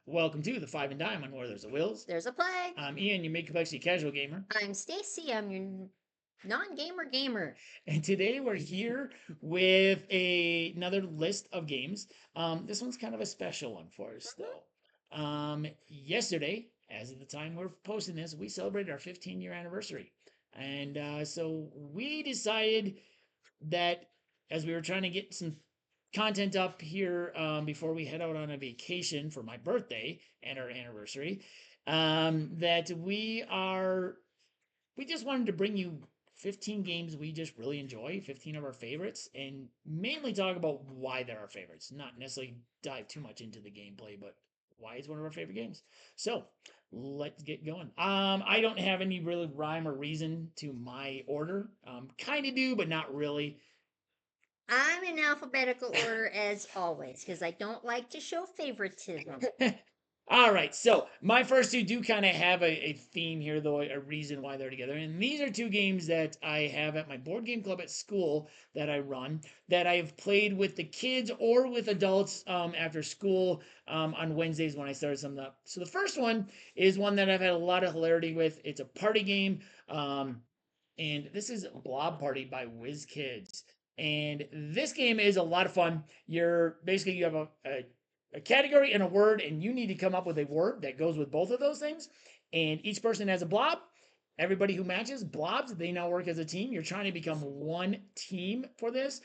Welcome to the Five and Dime on Where There's a Wills. There's a play. I'm Ian, your mid-complexity casual gamer. I'm Stacey. I'm your non-gamer gamer. And today we're here with another list of games. This one's kind of a special one for us, though. Yesterday, as of the time we're posting this, we celebrated our 15-year anniversary. And so we decided that as we were trying to get some content up here before we head out on a vacation for my birthday and our anniversary, that we just wanted to bring you 15 games we just really enjoy, 15 of our favorites, and mainly talk about why they're our favorites. Not necessarily dive too much into the gameplay, but why it's one of our favorite games. So let's get going. I don't have any really rhyme or reason to my order. Kind of do, but not really. I'm in alphabetical order as always because I don't like to show favoritism. All right, so my first two do kind of have a theme here, though, a reason why they're together. And these are two games that I have at my board game club at school that I run, that I've played with the kids or with adults after school on Wednesdays when I started something up. So the first one is one that I've had a lot of hilarity with. It's a party game, and this is Blob Party by WizKids. And this game is a lot of fun. You have a category and a word, and you need to come up with a word that goes with both of those things. And each person has a blob. Everybody who matches blobs, they now work as a team. You're trying to become one team for this.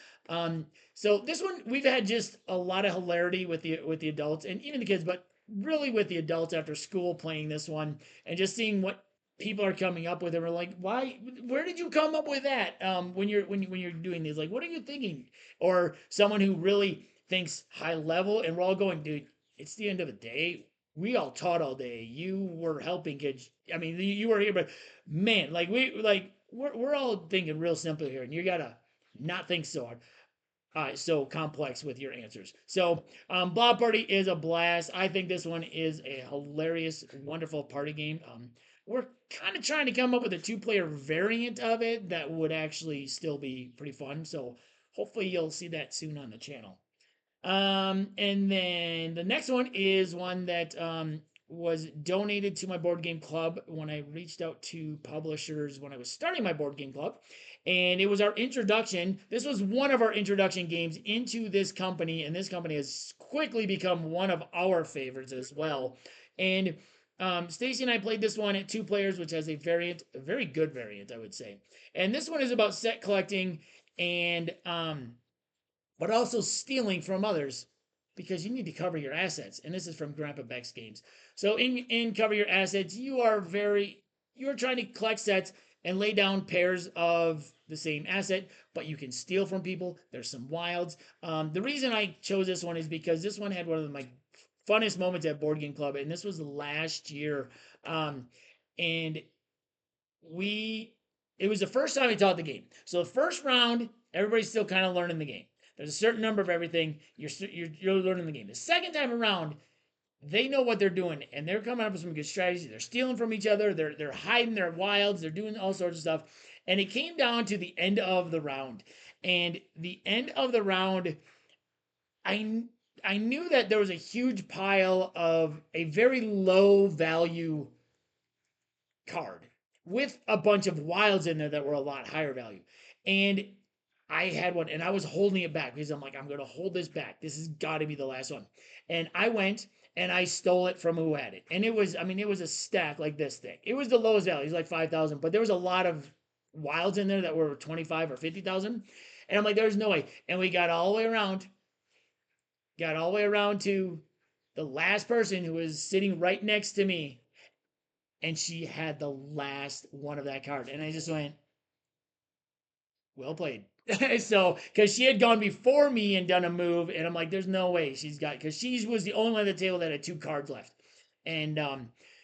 So this one, we've had just a lot of hilarity with the adults and even the kids, but really with the adults after school playing this one and just seeing what people are coming up with. And we're like, why? Where did you come up with that? When you're doing these, like, what are you thinking? Or someone who really thinks high level, and we're all going, dude, it's the end of the day. We all taught all day. You were helping kids. I mean, you were here, but man, we're all thinking real simple here, and you gotta not think so hard. So complex with your answers. So, Blob Party is a blast. I think this one is a hilarious, wonderful party game. We're kind of trying to come up with a two-player variant of it that would actually still be pretty fun. So, hopefully, you'll see that soon on the channel. And then the next one is one that was donated to my board game club when I reached out to publishers when I was starting my board game club. And it was our introduction. This was one of our introduction games into this company, and this company has quickly become one of our favorites as well. And Stacy and I played this one at 2 players, which has a variant, a very good variant, I would say. And this one is about set collecting and but also stealing from others because you need to cover your assets. And this is from Grandpa Beck's games. So in Cover Your Assets, you're trying to collect sets and lay down pairs of the same asset, but you can steal from people. There's some wilds. The reason I chose this one is because this one had one of my funnest moments at Board Game Club, and this was last year. And it was the first time I taught the game. So the first round, everybody's still kind of learning the game. There's a certain number of everything. You're learning the game. The second time around, they know what they're doing, and they're coming up with some good strategies. They're stealing from each other. They're hiding their wilds. They're doing all sorts of stuff. And it came down to the end of the round. And the end of the round, I I knew that there was a huge pile of a very low value card with a bunch of wilds in there that were a lot higher value. And I had one and I was holding it back because I'm like, I'm going to hold this back. This has got to be the last one. And I went and I stole it from who had it. And it was, I mean, it was a stack like this thing. It was the lowest value. It was like 5,000, but there was a lot of wilds in there that were 25 or 50,000. And I'm like, there's no way. And we got all the way around to the last person who was sitting right next to me. And she had the last one of that card. And I just went, well played. So, because she had gone before me and done a move, and I'm like, there's no way she's got, because she was the only one at the table that had 2 cards left. And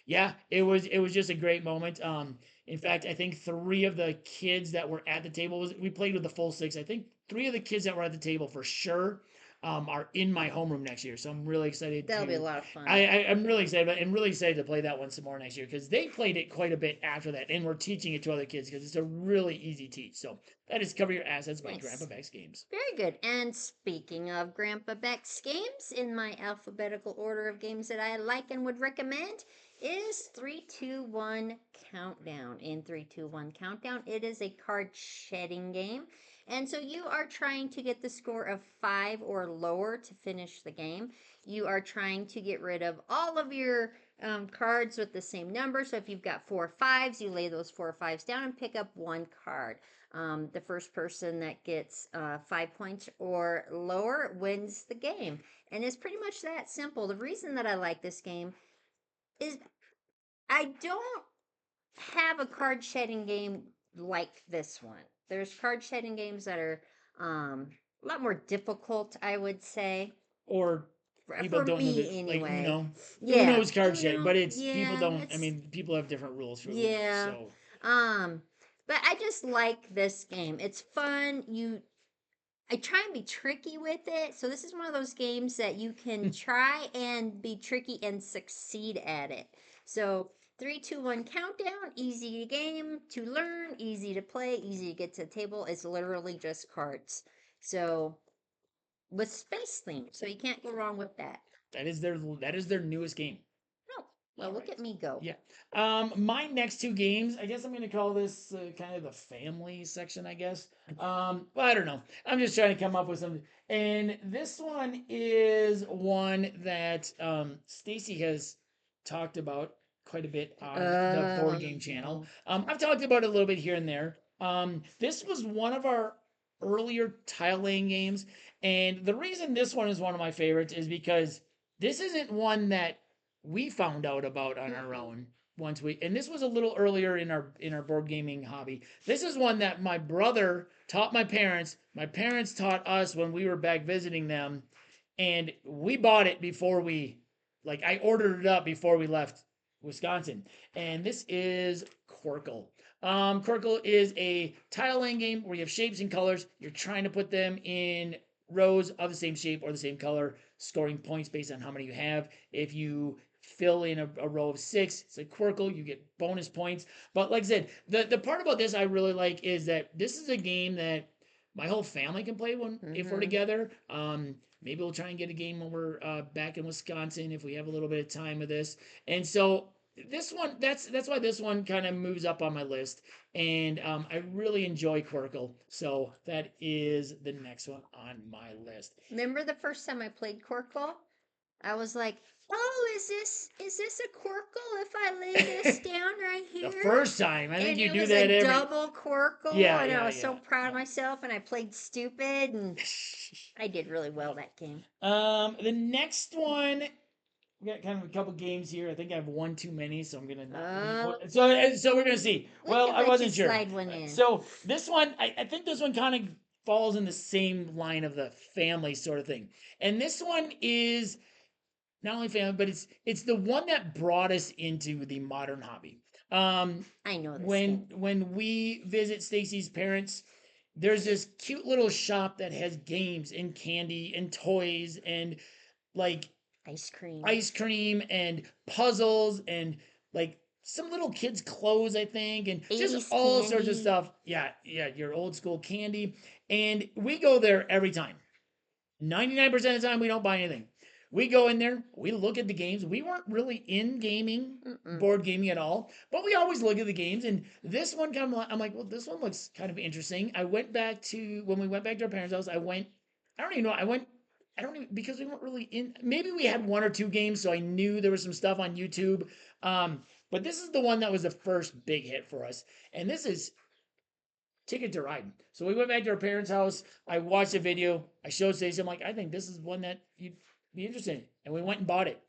yeah, it was just a great moment. In fact, I think 3 of the kids that were at the table we played with the full 6. I think 3 of the kids that were at the table for sure are in my homeroom next year. So I'm really excited That'll be a to. lot of fun. I'm really excited, but I'm really excited to play that one some more next year because they played it quite a bit after that, and we're teaching it to other kids because it's a really easy teach. So that is Cover Your Assets by Grandpa Nice. Beck's Games. Very good. And speaking of Grandpa Beck's games, in my alphabetical order of games that I like and would recommend is 3-2-1 Countdown. In 3-2-1 Countdown, it is a card shedding game. And so you are trying to get the score of 5 or lower to finish the game. You are trying to get rid of all of your cards with the same number. So if you've got 4 fives, you lay those 4 fives down and pick up one card. The first person that gets 5 points or lower wins the game. And it's pretty much that simple. The reason that I like this game is I don't have a card shedding game like this one. There's card shedding games that are a lot more difficult, I would say. Or people For don't know me, that, like anyway. Uno. Yeah, Uno's card shed, but it's people yeah, don't. I it's mean, people have different rules for Uno. yeah. So Um, but I just like this game. It's fun. I try and be tricky with it. So this is one of those games that you can try and be tricky and succeed at it. So 3-2-1 Countdown, easy game to learn, easy to play, easy to get to the table. It's literally just cards. So with space theme, so you can't go wrong with that. that is their newest game. Oh, well, All look right. at me go. Yeah. My next two games, I guess I'm going to call this kind of the family section, I guess. Well, I don't know. I'm just trying to come up with something. And this one is one that Stacey has talked about quite a bit on the board game channel. No. I've talked about it a little bit here and there. This was one of our earlier tile laying games. And the reason this one is one of my favorites is because this isn't one that we found out about on our own once we, and this was a little earlier in our board gaming hobby. This is one that my brother taught my parents taught us when we were back visiting them, and we bought it before we, like, I ordered it up before we left Wisconsin. And this is Quirkle. Quirkle is a tile laying game where you have shapes and colors. You're trying to put them in rows of the same shape or the same color, scoring points based on how many you have. If you fill in a row of 6, it's a Quirkle, you get bonus points. But like I said, the part about this I really like is that this is a game that my whole family can play when if we're together. Maybe we'll try and get a game when we're back in Wisconsin if we have a little bit of time with this. And so this one, that's why this one kind of moves up on my list. And I really enjoy Quirkle, so that is the next one on my list. Remember the first time I played Quirkle? I was like, "Oh, is this a Quirkle if I lay this down right The here?" first time, I think And you it do was that a every. double Quirkle, Yeah, and I yeah, was so yeah. proud of myself. And I played stupid, and I did really well that game. The next one, we got kind of a couple games here. I think I have one too many, so I'm gonna not leave. Oh, So we're gonna see. we Well, can I let you wasn't sure. slide one in. So this one, I think this one kind of falls in the same line of the family sort of thing. And this one is not only family, but it's the one that brought us into the modern hobby. I know this When game. when we visit Stacy's parents, there's this cute little shop that has games and candy and toys and like Ice cream. ice cream and puzzles and like some little kids' clothes, I think, and just 80s all sorts of candy. stuff. Yeah, yeah, your old school candy. And we go there every time. 99% of the time, we don't buy anything. We go in there, we look at the games. We weren't really in gaming, Mm-mm. board gaming at all, but we always look at the games. And this one kind of, I'm like, well, this one looks kind of interesting. I went back to, when we went back to our parents' house, I don't even know, I don't even, because we weren't really in, maybe we had one or two games, so I knew there was some stuff on YouTube. But this is the one that was the first big hit for us. And this is Ticket to Ride. So we went back to our parents' house. I watched the video. I showed Stacey. I'm like, I think this is one that you'd be interested in. And we went and bought it.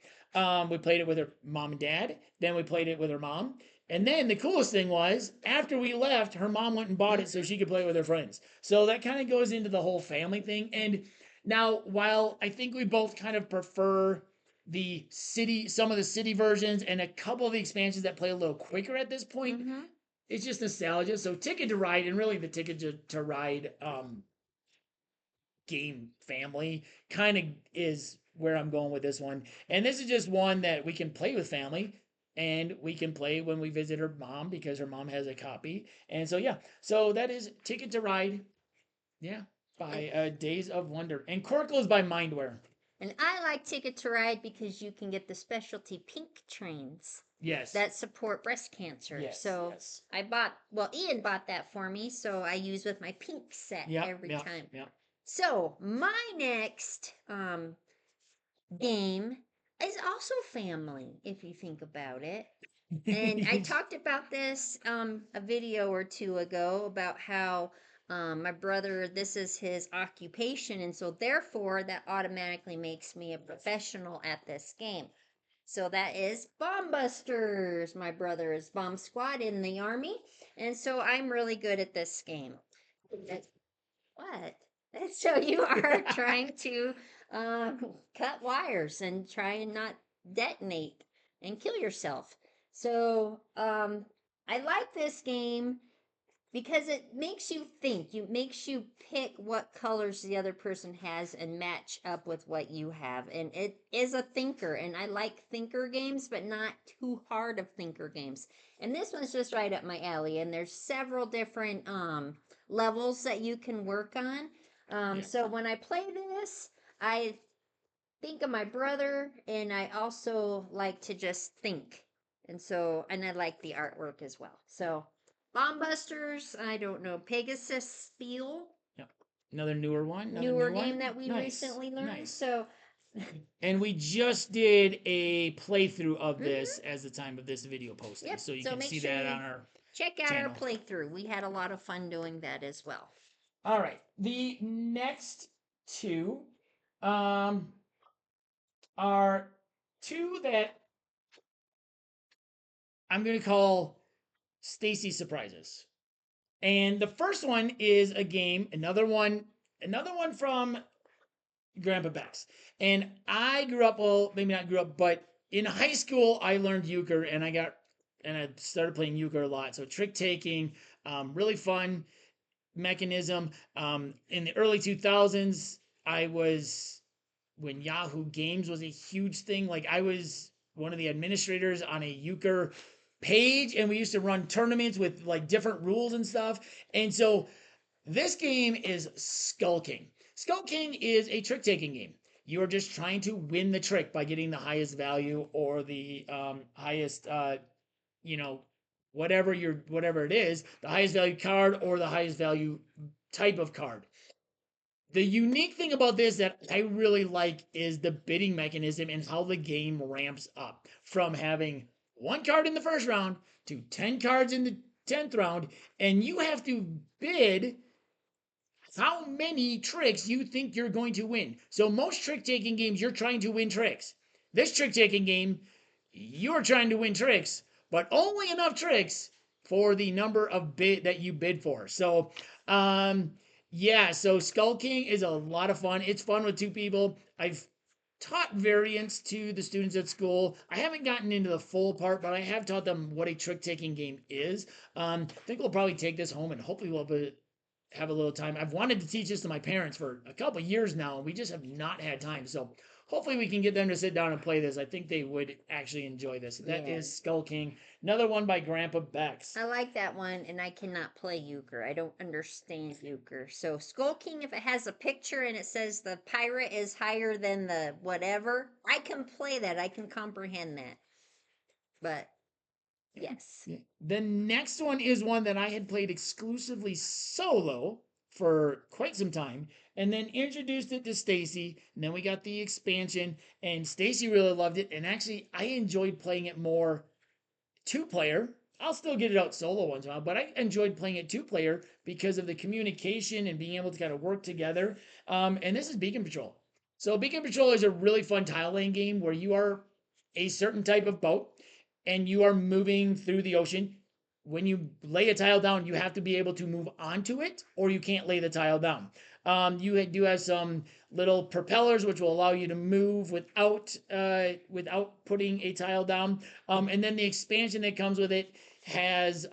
We played it with her mom and dad. Then we played it with her mom. And then the coolest thing was, after we left, her mom went and bought it so she could play with her friends. So that kind of goes into the whole family thing. And now, while I think we both kind of prefer the city, some of the city versions, and a couple of the expansions that play a little quicker at this point, Mm-hmm. it's just nostalgia. So Ticket to Ride and really the Ticket to Ride game family kind of is where I'm going with this one. And this is just one that we can play with family, and we can play when we visit her mom because her mom has a copy. And so yeah, so that is Ticket to Ride. Yeah, And, by Days of Wonder, and Corkle is by Mindware. and I like Ticket to Ride because you can get the specialty pink trains Yes, that support breast cancer. yes, So yes. I bought, well, Ian bought that for me, so I use with my pink set Yep, every yep, time. yep. So my next game is also family, if you think about it. And I talked about this a video or two ago about how my brother, this is his occupation, and so therefore that automatically makes me a professional at this game. So that is Bomb Busters. My brother is Bomb Squad in the army, and so I'm really good at this game. What? So you are trying to cut wires and try and not detonate and kill yourself. So I like this game because it makes you think. It makes you pick what colors the other person has and match up with what you have. And it is a thinker, and I like thinker games, but not too hard of thinker games. And this one's just right up my alley. And there's several different levels that you can work on. Yeah. So when I play this, I think of my brother, and I also like to just think. And I like the artwork as well. So Bomb Busters, I don't know, Pegasus Spiel, Yep. Another newer one. Another newer new game one. that we Nice, recently learned. nice. So, And we just did a playthrough of this mhm, as the time of this video posting, yep. so you So can make see sure that you on our check out our channel. playthrough. We had a lot of fun doing that as well. All right, the next two um, are two that I'm going to call Stacey surprises. And the first one is a game, another one from Grandpa Beck's. And I grew up, well, maybe not grew up, but in high school I learned euchre, and I started playing euchre a lot. So trick taking, really fun mechanism. In the early 2000s, I was when Yahoo Games was a huge thing. Like I was one of the administrators on a euchre page, and we used to run tournaments with like different rules and stuff. And so this game is Skull King. Skull King is a trick taking game. You are just trying to win the trick by getting the highest value or the highest, you know, whatever it is, the highest value card or the highest value type of card. The unique thing about this that I really like is the bidding mechanism and how the game ramps up from having one card in the first round to 10 cards in the 10th round, and you have to bid how many tricks you think you're going to win. So most trick taking games, you're trying to win tricks. This trick taking game, you're trying to win tricks, but only enough tricks for the number of bid that you bid for. So, yeah, so Skull King is a lot of fun. It's fun with two people. I've taught variants to the students at school. I haven't gotten into the full part, but I have taught them what a trick taking game is. I think we'll probably take this home and hopefully we'll have a little time. I've wanted to teach this to my parents for a couple years now, and we just have not had time. So hopefully we can get them to sit down and play this. I think they would actually enjoy this. That Yeah. is Skull King, another one by Grandpa Bex. I like that one, and I cannot play euchre. I don't understand euchre. So Skull King, if it has a picture and it says the pirate is higher than the whatever, I can play that. I can comprehend that. But yes. The next one is one that I had played exclusively solo for quite some time, and then introduced it to Stacy, and then we got the expansion, and Stacy really loved it, and actually I enjoyed playing it more two player. I'll still get it out solo once in a while, but I enjoyed playing it two player because of the communication and being able to kind of work together. And this is Beacon Patrol. So Beacon Patrol is a really fun tile laying game where you are a certain type of boat and you are moving through the ocean. When you lay a tile down, you have to be able to move onto it, or you can't lay the tile down. You do have some little propellers which will allow you to move without putting a tile down. And then the expansion that comes with it has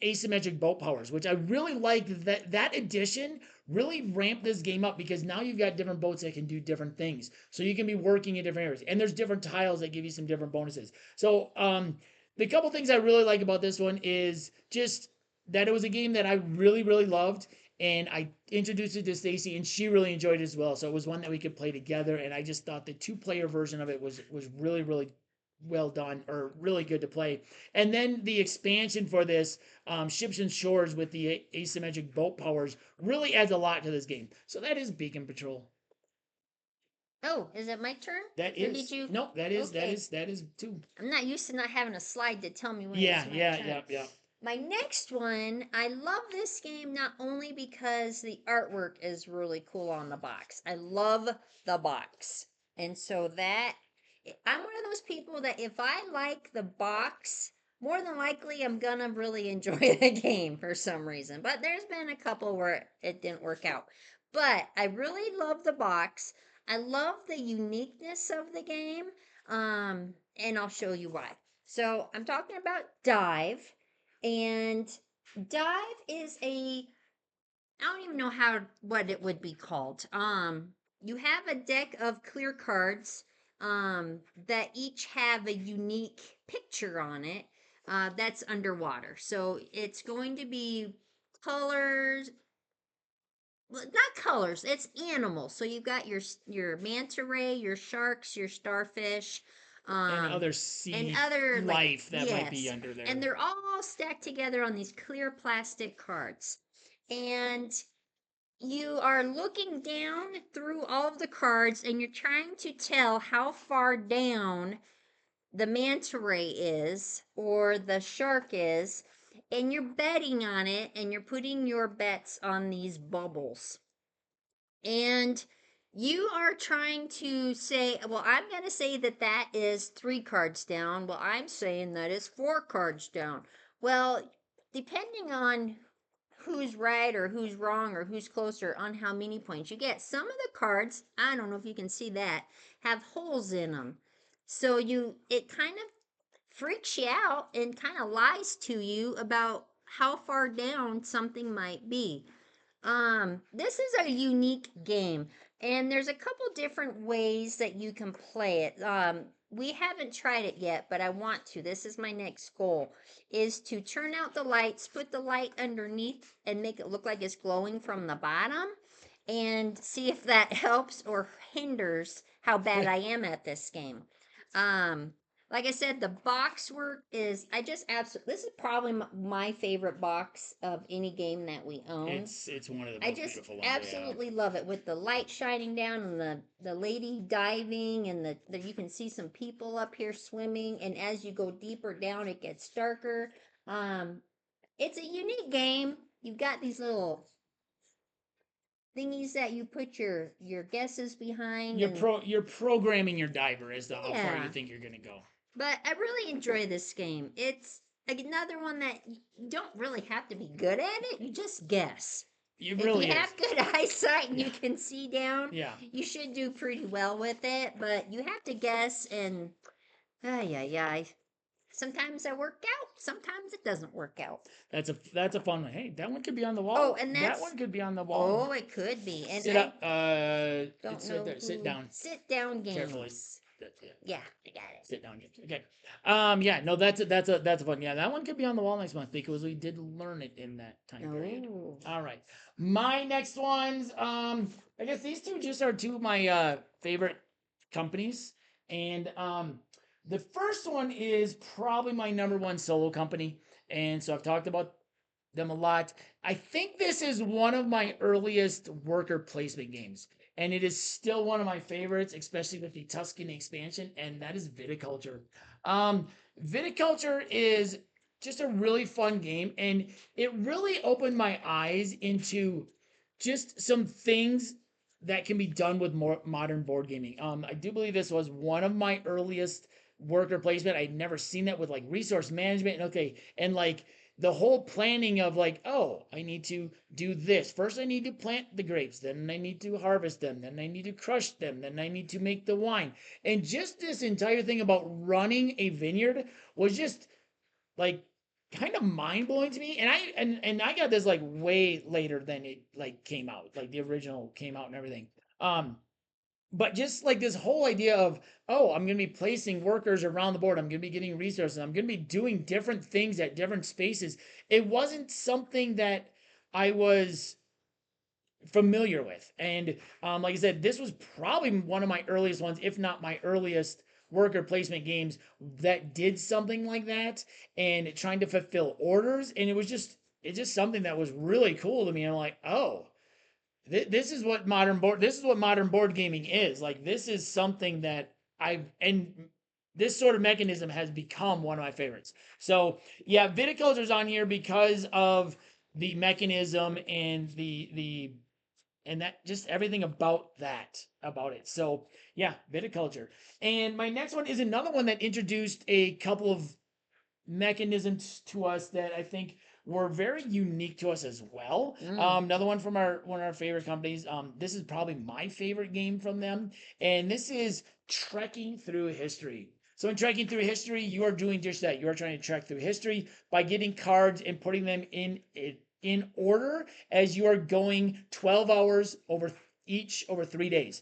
asymmetric boat powers, which I really like. That addition really ramped this game up because now you've got different boats that can do different things. So you can be working in different areas, and there's different tiles that give you some different bonuses. So the couple things I really like about this one is just that it was a game that I really, really loved, and I introduced it to Stacey, and she really enjoyed it as well. So it was one that we could play together, and I just thought the two-player version of it was really, really well done, or really good to play. And then the expansion for this, Ships and Shores, with the asymmetric boat powers, really adds a lot to this game. So that is Beacon Patrol. Oh, is it my turn? That Or did is you? no, that is Okay. that is two. I'm not used to not having a slide to tell me when Yeah, it's my yeah, turn. yeah, yeah. My next one, I love this game not only because the artwork is really cool on the box. I love the box. And so that I'm one of those people that if I like the box, more than likely I'm gonna really enjoy the game for some reason. But there's been a couple where it didn't work out. But I really love the box. I love the uniqueness of the game. And I'll show you why. So I'm talking about Dive, and Dive is a I don't even know how what it would be called. You have a deck of clear cards that each have a unique picture on it that's underwater. So it's going to be colors, well, not colors, it's animals. So you've got your manta ray, your sharks, your starfish, And um other and sea other like life that might be yes, under there. and they're all stacked together on these clear plastic cards. And you are looking down through all of the cards and you're trying to tell how far down the manta ray is or the shark is, and you're betting on it and you're putting your bets on these bubbles. And you are trying to say, well, I'm going to say that that is 3 cards down. Well, I'm saying that is 4 cards down. Well, depending on who's right or who's wrong or who's closer on how many points you get, some of the cards, I don't know if you can see that, have holes in them. So it kind of freaks you out and kind of lies to you about how far down something might be. This is a unique game, and there's a couple different ways that you can play it. We haven't tried it yet, but I want to. This is my next goal, is to turn out the lights, put the light underneath, and make it look like it's glowing from the bottom, and see if that helps or hinders how bad I am at this game. Um, like I said, the box work is, I just absolutely, this is probably my favorite box of any game that we own. It's one of the I most just beautiful ones. Yeah. absolutely love it with the light shining down and the lady diving and the you can see some people up here swimming, and as you go deeper down it gets darker. Um it's a unique game. You've got these little thingies that you put your guesses behind, and You're programming your diver as to how far you yeah. think you're gonna go. But I really enjoy this game. It's another one that you don't really have to be good at it. You just guess. It If you really is. have good eyesight and Yeah. you can see down, Yeah. you should do pretty well with it. But you have to guess, and ay ay ay. Sometimes I work out. Sometimes it doesn't work out. That's a fun one. Hey, that one could be on the Oh, wall. and That that's one could be on the wall. oh, it could be. And Sit I up. don't Sit know there. Sit who down sit down carefully. games. Yeah, I got it. Sit down. Okay. Yeah. No, that's a fun. Yeah, that one could be on the wall next month because we did learn it in that time period. Oh. All right. My next ones. I guess these two just are two of my favorite companies, and the first one is probably my number one solo company, and so I've talked about them a lot. I think this is one of my earliest worker placement games, and it is still one of my favorites, especially with the Tuscany expansion, and that is Viticulture. Um, Viticulture is just a really fun game, and it really opened my eyes into just some things that can be done with more modern board gaming. I do believe this was one of my earliest worker placement. I'd never seen that with like resource management. And okay, and like the whole planning of like, oh, I need to do this. First, I need to plant the grapes. Then I need to harvest them. Then I need to crush them. Then I need to make the wine. And just this entire thing about running a vineyard was just like kind of mind blowing to me. And I got this like way later than it like came out, like the original came out and everything. Um, but just like this whole idea of, oh, I'm going to be placing workers around the board, I'm going to be getting resources, I'm going to be doing different things at different spaces. It wasn't something that I was familiar with. And like I said, this was probably one of my earliest ones, if not my earliest worker placement games that did something like that and trying to fulfill orders. And it's just something that was really cool to me. I'm like, oh, this is what modern board gaming is. Like this is something that and this sort of mechanism has become one of my favorites. So yeah, viticulture's on here because of the mechanism and the and that just everything about it. So yeah, viticulture. And my next one is another one that introduced a couple of mechanisms to us that I think were very unique to us as well. Mm. Another one from our one of our favorite companies. This is probably my favorite game from them, and this is trekking through history. So in trekking through history, you are doing just that. You are trying to trek through history by getting cards and putting them in order as you are going 12 hours over 3 days.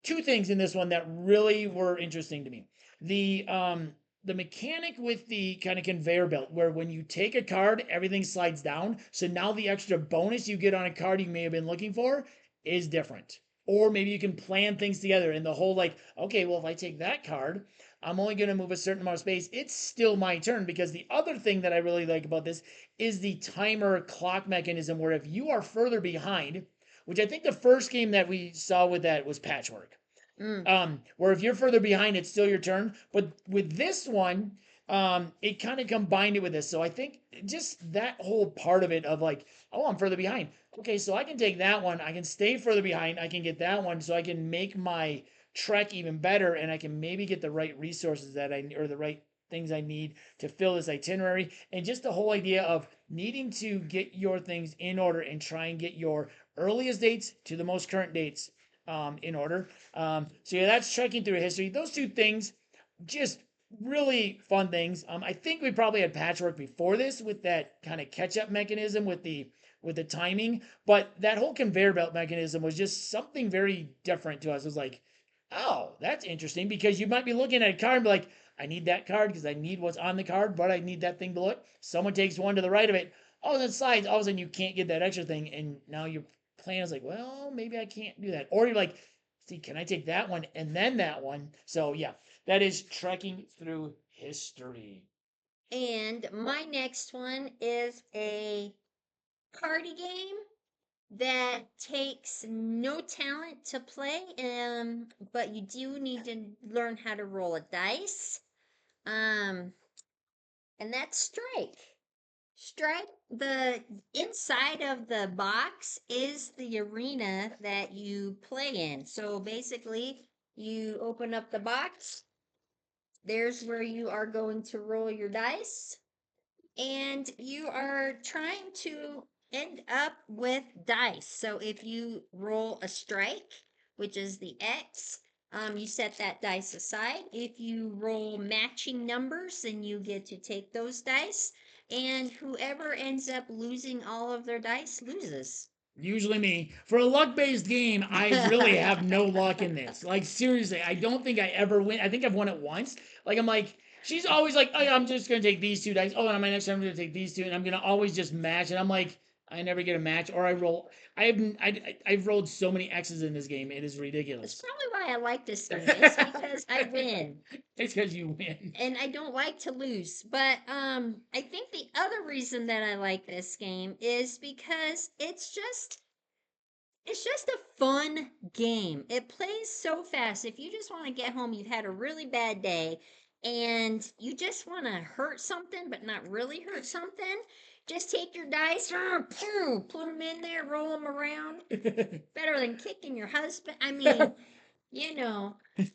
Two things in this one that really were interesting to me. The mechanic with the kind of conveyor belt where when you take a card, everything slides down. So now the extra bonus you get on a card you may have been looking for is different. Or maybe you can plan things together and the whole like, okay, well, if I take that card, I'm only going to move a certain amount of space. It's still my turn because the other thing that I really like about this is the timer clock mechanism where if you are further behind, which I think the first game that we saw with that was Patchwork. Mm. Where if you're further behind, it's still your turn. But with this one, it kind of combined it with this. So I think just that whole part of it of like, oh, I'm further behind. Okay, so I can take that one. I can stay further behind. I can get that one, so I can make my trek even better, and I can maybe get the right resources that I or the right things I need to fill this itinerary. And just the whole idea of needing to get your things in order and try and get your earliest dates to the most current dates in order. So yeah, that's trekking through history. Those two things, just really fun things. I think we probably had Patchwork before this with that kind of catch-up mechanism with the timing, but that whole conveyor belt mechanism was just something very different to us. It was like, oh, that's interesting because you might be looking at a card and be like, I need that card because I need what's on the card, but I need that thing to look. Someone takes one to the right of it. Oh, then slides. All of a sudden you can't get that extra thing, and now your plan is like, well, maybe I can't do that. Or you're like, see, can I take that one and then that one? So yeah, that is trekking through history. And my next one is a party game that takes no talent to play, but you do need to learn how to roll a dice. Um, and that's Strike. Strike, the inside of the box is the arena that you play in. So basically, you open up the box, there's where you are going to roll your dice, and you are trying to end up with dice. So if you roll a strike, which is the X, you set that dice aside. If you roll matching numbers, then you get to take those dice. And whoever ends up losing all of their dice loses. Usually me. For a luck-based game, I really have no luck in this. Like seriously, I don't think I ever win. I think I've won it once. Like I'm like, she's always like, oh yeah, I'm just gonna take these two dice. Oh, and on my next turn I'm gonna take these two, and I'm gonna always just match. And I'm like, I never get a match, or I roll. I've rolled so many X's in this game. It is That's ridiculous. probably why I like this game. It's because I win. It's because you win. And I don't like to lose. But I think the other reason that I like this game is because it's just a fun game. It plays so fast. If you just want to get home, you've had a really bad day and you just want to hurt something but not really hurt something, just take your dice, put them in there, roll them around. Better than kicking your husband. I mean, you know, No.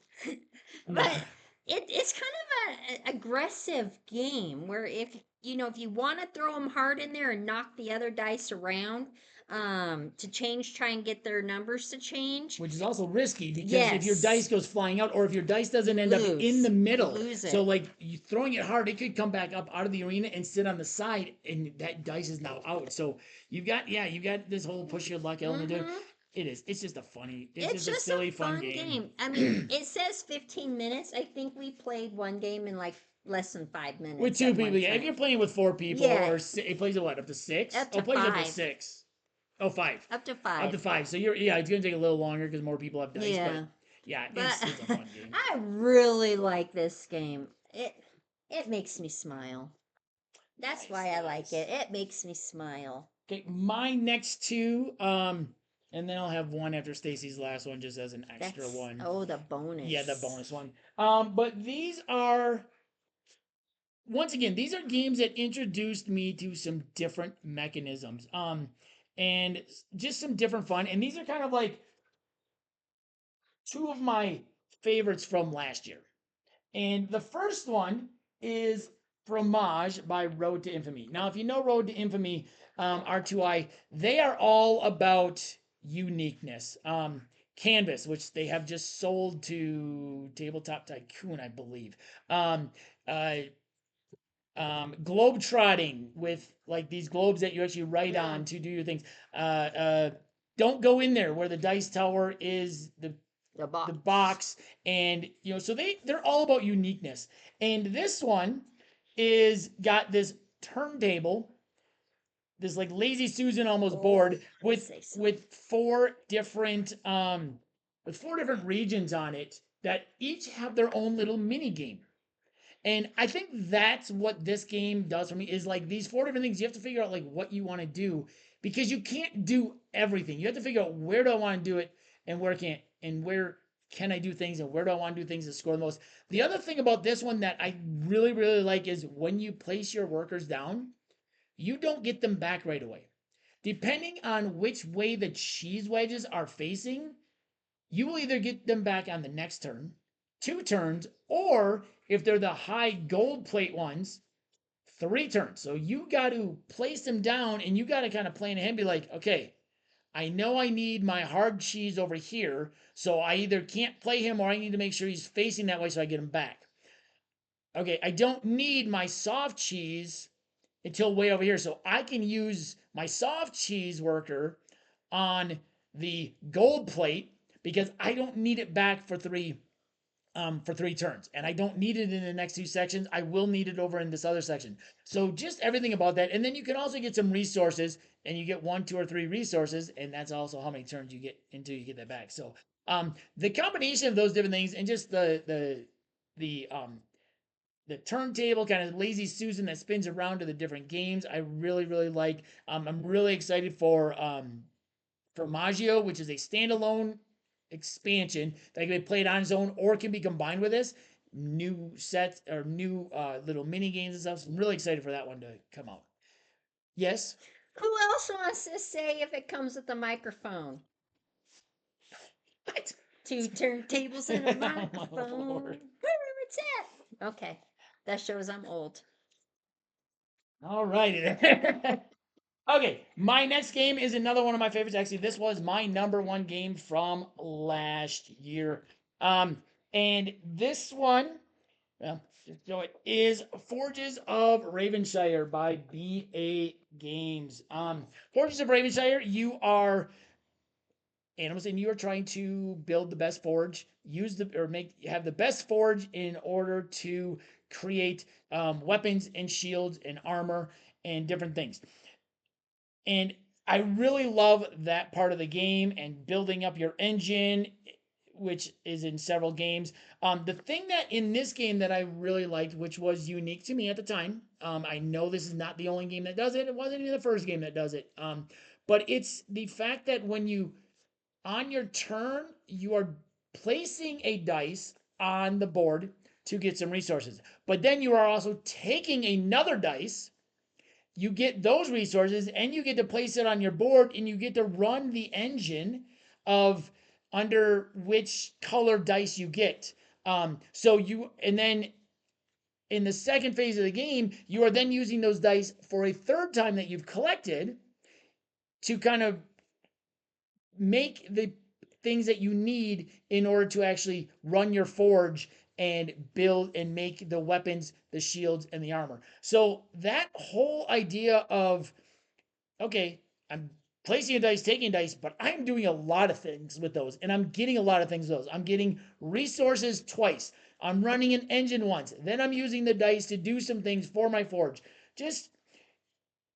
but it's kind of a aggressive game where if you want to throw them hard in there and knock the other dice around, to change, try and get their numbers to change. Which is also risky because if your dice Yes. goes flying out, or if your dice doesn't You end up in lose. the You middle, lose so it. like you throwing it hard, it could come back up out of the arena and sit on the side, and that dice is now out. So you got this whole push your luck element to it. Mm-hmm. It is. It's just a funny. It's It's just a just a silly, fun fun game. game. I mean, it says 15 minutes. I think we played one game in like less than 5 With minutes two at one people, yeah. If you're time. playing with four people, Yeah, or it plays at what, up to six? up Oh, to it plays up to 5. six. Oh, five. Up to Up to 5. five. So it's gonna take a little longer because more people have dice, but Yeah. yeah, But it's a fun game. I really like this game. It makes me smile. That's Nice, why I like nice. it. It makes me smile. Okay, my next two, and then I'll have one after Stacy's last one, just as an extra That's one. oh the Yeah, the bonus. bonus one. But these are, once again, these are games that introduced me to some different mechanisms. And just some different fun. And these are kind of like two of my favorites from last year. And the first one is Fromage by Road to Infamy. Now, if you know Road to Infamy, R2I, they are all about uniqueness. Canvas, which they have just sold to Tabletop Tycoon, I believe. Um, uh, Globe trotting with like these globes that you actually write Yeah. on to do your things. Don't go in there where the dice tower is The box. the box, and so they're all about uniqueness. And this one is got this turntable, this like lazy Susan almost board with four different regions on it that each have their own little mini game. And I think that's what this game does for me, is like these four different things. You have to figure out like what you want to do, because you can't do everything. You have to figure out where do I want to do it, and where can I do things, and where do I want to do things to score the most. The other thing about this one that I really, really like is when you place your workers down, you don't get them back right away. Depending on which way the cheese wedges are facing, you will either get them back on the next turn, 2 turns, or if they're the high gold plate ones, 3 turns. So you got to place them down, and you got to kind of plan ahead and be like, okay, I know I need my hard cheese over here, so I either can't play him, or I need to make sure he's facing that way so I get him back. Okay, I don't need my soft cheese until way over here, so I can use my soft cheese worker on the gold plate because I don't need it back for 3 turns, and I don't need it in the next 2 sections. I will need it over in this other section. So just everything about that, and then you can also get some resources, and you get 1, 2, or 3 resources, and that's also how many turns you get until you get that back. So the combination of those different things, and just the turntable kind of lazy Susan that spins around to the different games, I really, really like. I'm really excited for Maggio, which is a standalone expansion that can be played on its own or can be combined with this. New sets or new little mini games and stuff. So I'm really excited for that one to come out. Yes. Who else wants to say if it comes with a microphone? What? 2 turntables and a microphone. Oh, Where it's at. Okay, that shows I'm old. all righty then. Okay, my next game is another one of my favorites. Actually, this was my #1 game from last year. Um, and this one, well, so it is Forges of Ravenshire by BA Games. Forges of Ravenshire, you are animals, and you are trying to build the best forge, have the best forge in order to create weapons and shields and armor and different things. And I really love that part of the game and building up your engine, which is in several games. The thing that in this game that I really liked, which was unique to me at the time, I know this is not the only game that does it. It wasn't even the first game that does it. But it's the fact that when you, on your turn, you are placing a dice on the board to get some resources. But then you are also taking another dice, you get those resources, and you get to place it on your board, and you get to run the engine of under which color dice you get. And then in the second phase of the game, you are then using those dice for a third time that you've collected to kind of make the things that you need in order to actually run your forge and build and make the weapons, the shields, and the armor. So that whole idea of, okay, I'm placing a dice, taking a dice, but I'm doing a lot of things with those, and I'm getting a lot of things with those. I'm getting resources twice. I'm running an engine once. Then I'm using the dice to do some things for my forge. Just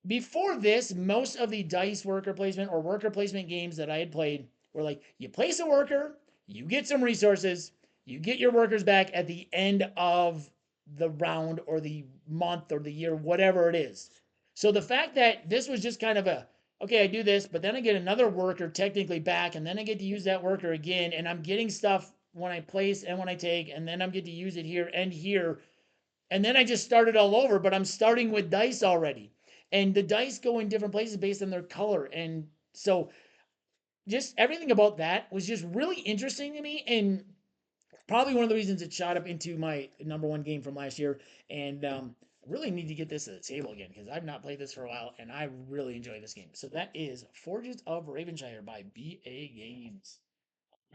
before this, most of the dice worker placement or worker placement games that I had played were like, you place a worker, you get some resources, you get your workers back at the end of the round or the month or the year, whatever it is. So the fact that this was just kind of a, okay, I do this, but then I get another worker technically back, and then I get to use that worker again, and I'm getting stuff when I place and when I take, and then I'm get to use it here and here, and then I just started all over, but I'm starting with dice already. And the dice go in different places based on their color. And so just everything about that was just really interesting to me, and probably one of the reasons it shot up into my number one game from last year. And I really need to get this at the table again because I've not played this for a while and I really enjoy this game. So that is Forges of Ravenshire by BA Games.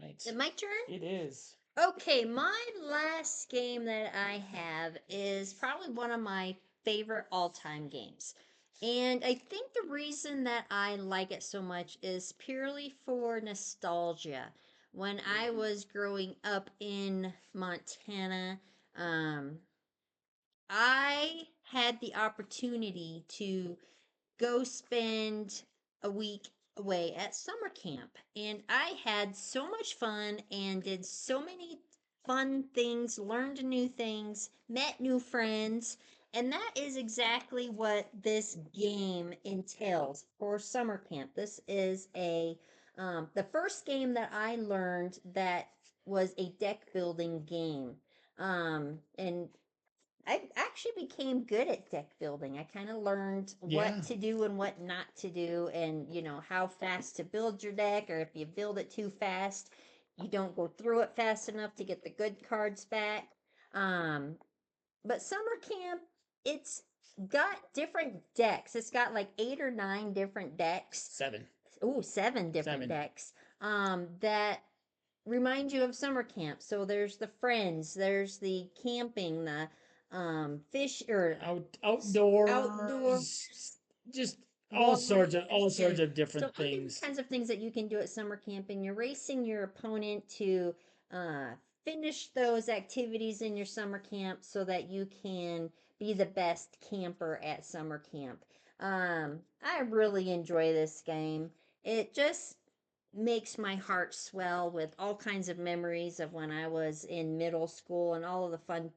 Right. Is it my turn? It is. Okay, my last game that I have is probably one of my favorite all time games. And I think the reason that I like it so much is purely for nostalgia. When I was growing up in Montana, um, I had the opportunity to go spend a week away at summer camp. And I had so much fun and did so many fun things, learned new things, met new friends. And that is exactly what this game entails for summer camp. This is the first game that I learned that was a deck building game. And I actually became good at deck building. I kind of learned Yeah. what to do and what not to do, and how fast to build your deck, or if you build it too fast, you don't go through it fast enough to get the good cards back. Um, but summer camp, it's got different decks. It's got like 8 or 9 different decks. Seven. Oh, 7 different Seven. decks. That remind you of summer camp. So there's the friends, there's the camping, the fish or outdoor Outdoors, just walking. all sorts of So different all different things. kinds of things that you can do at summer camp, and you're racing your opponent to uh, finish those activities in your summer camp so that you can be the best camper at summer camp. I really enjoy this game. It just makes my heart swell with all kinds of memories of when I was in middle school and all of the fun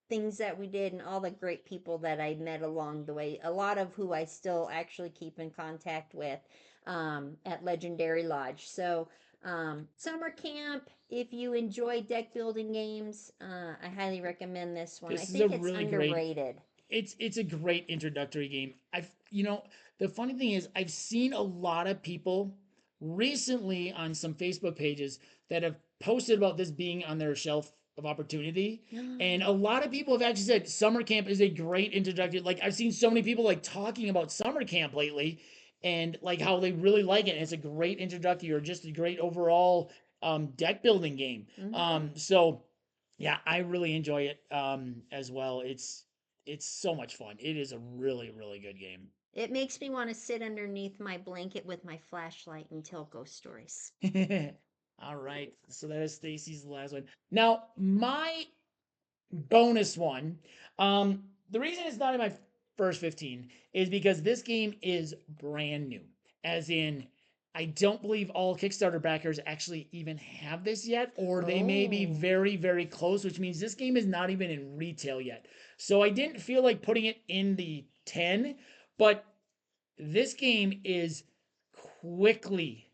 things that we did and all the great people that I met along the way. A lot of who I still actually keep in contact with at Legendary Lodge. So, summer camp, if you enjoy deck building games, I highly recommend this one. I This is a think it's really great. underrated. It's a great introductory game. The funny thing is I've seen a lot of people recently on some Facebook pages that have posted about this being on their shelf of opportunity. And a lot of people have actually said summer camp is a great introductory. Like I've seen so many people like talking about summer camp lately and like how they really like it. And it's a great introductory or just a great overall deck building game. So yeah, I really enjoy it as well. It's so much fun. It is a really really good game. It makes me want to sit underneath my blanket with my flashlight and tell ghost stories. All right, so that is Stacy's last one. Now my bonus one. The reason it's not in my first 15 is because this game is brand new. As in, I don't believe all Kickstarter backers actually even have this yet, or they may be Oh. very, very close, which means this game is not even in retail yet. So I didn't feel like putting it in the 10, but this game is quickly,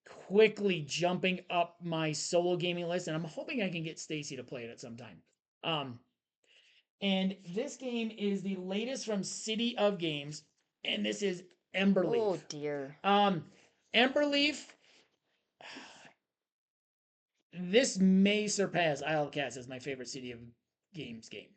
quickly jumping up my solo gaming list, and I'm hoping I can get Stacy to play it at some time. Um, and this game is the latest from City of Games, and this is Emberleaf. Oh dear. Um, Emberleaf, this may surpass Islecast as my favorite City of Games game.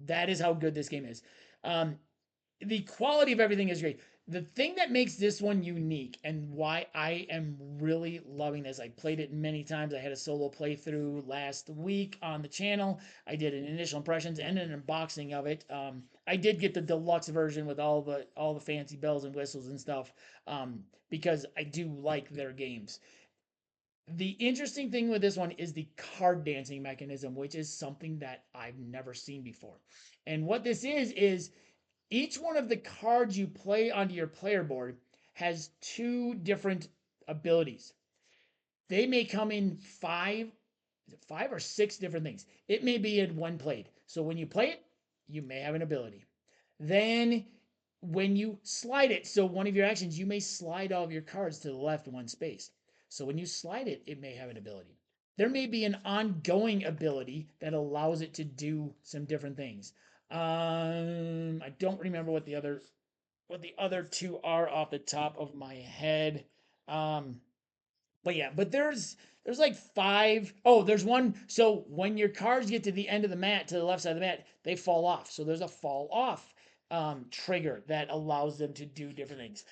That is how good this game is. The quality of everything is great. The thing that makes this one unique and why I am really loving this, I played it many times. I had a solo playthrough last week on the channel. I did an initial impressions and an unboxing of it. I did get the deluxe version with all the fancy bells and whistles and stuff, because I do like their games. The interesting thing with this one is the card dancing mechanism, which is something that I've never seen before. And what this is each one of the cards you play onto your player board has two different abilities. They may come in five or six different things. It may be in one played. So when you play it, you may have an ability. Then when you slide it, so one of your actions, you may slide all of your cards to the left one space. So when you slide it, it may have an ability. There may be an ongoing ability that allows it to do some different things. I don't remember what the other two are off the top of my head. Um, but yeah, but there's like five. Oh, there's one. So when your cards get to the end of the mat, to the left side of the mat, they fall off. So there's a fall off trigger that allows them to do different things.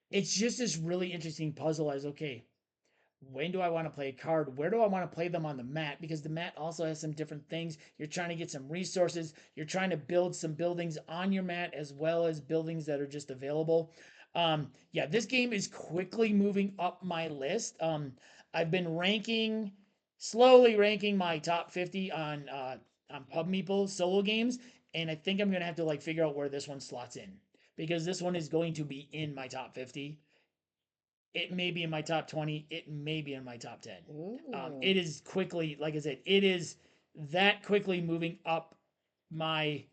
It's just this really interesting puzzle as okay, when do I want to play a card? Where do I want to play them on the mat? Because the mat also has some different things. You're trying to get some resources. You're trying to build some buildings on your mat as well as buildings that are just available. Yeah, this game is quickly moving up my list. I've been slowly ranking my top 50 on Pub Meeple solo games, and I think I'm gonna have to like figure out where this one slots in because this one is going to be in my top 50. It may be in my top 20. It may be in my top 10. It is quickly, like I said, it is that quickly moving up my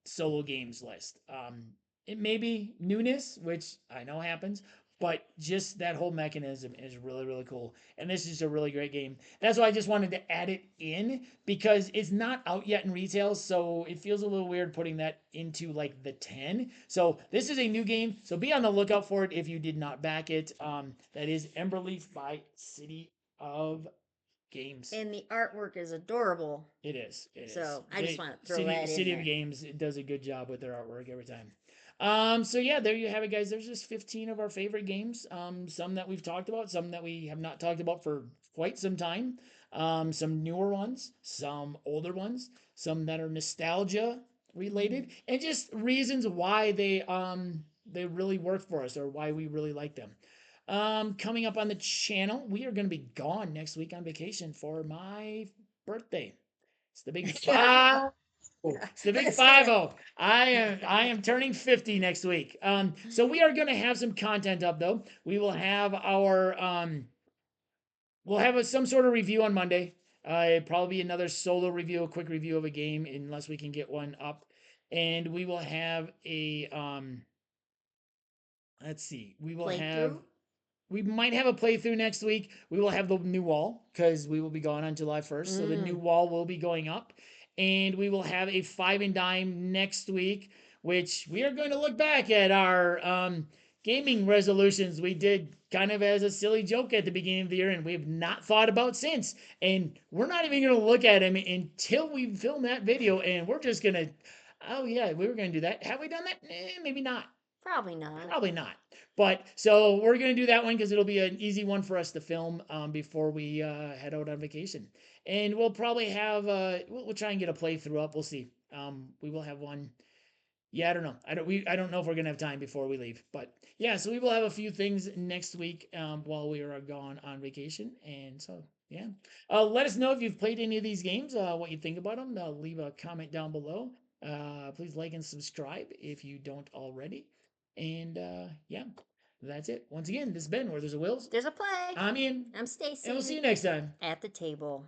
solo games list. It may be newness, which I know happens, but just that whole mechanism is really, really cool. And this is a really great game. That's why I just wanted to add it in because it's not out yet in retail. So it feels a little weird putting that into like the 10. So this is a new game. So be on the lookout for it if you did not back it. That is Emberleaf by City of Games. And the artwork is adorable. It is. It is. So I just want to throw City, that in City there. of Games does a good job with their artwork every time. So yeah, there you have it, guys. There's just 15 of our favorite games. Some that we've talked about, some that we have not talked about for quite some time. Some newer ones, some older ones, some that are nostalgia related, and just reasons why they really work for us or why we really like them. Coming up on the channel, we are going to be gone next week on vacation for my birthday. It's the big five. It's the big 50. I am turning 50 next week. So we are going to have some content up though. We will have we'll have some sort of review on Monday. Probably another solo review, a quick review of a game, unless we can get one up. And we will have a let's see, we might have a playthrough next week. We will have the new wall because we will be gone on July 1st. So the new wall will be going up. And we will have a five and dime next week, which we are going to look back at our gaming resolutions we did kind of as a silly joke at the beginning of the year and we have not thought about since. And we're not even going to look at them until we film that video. And we're just going to, oh yeah, we were going to do that. Have we done that? Maybe not. Probably not. Probably not. But so we're going to do that one because it'll be an easy one for us to film before we head out on vacation. And we'll probably have, we'll try and get a playthrough up. We'll see. We will have one. Yeah, I don't know. I don't know if we're going to have time before we leave. But yeah, so we will have a few things next week while we are gone on vacation. And so, yeah. Let us know if you've played any of these games, what you think about them. Leave a comment down below. Please like and subscribe if you don't already. And yeah, that's it. Once again, this has been Where There's a Wills. There's a play. I'm Ian. I'm Stacey. And we'll see you next time. At the table.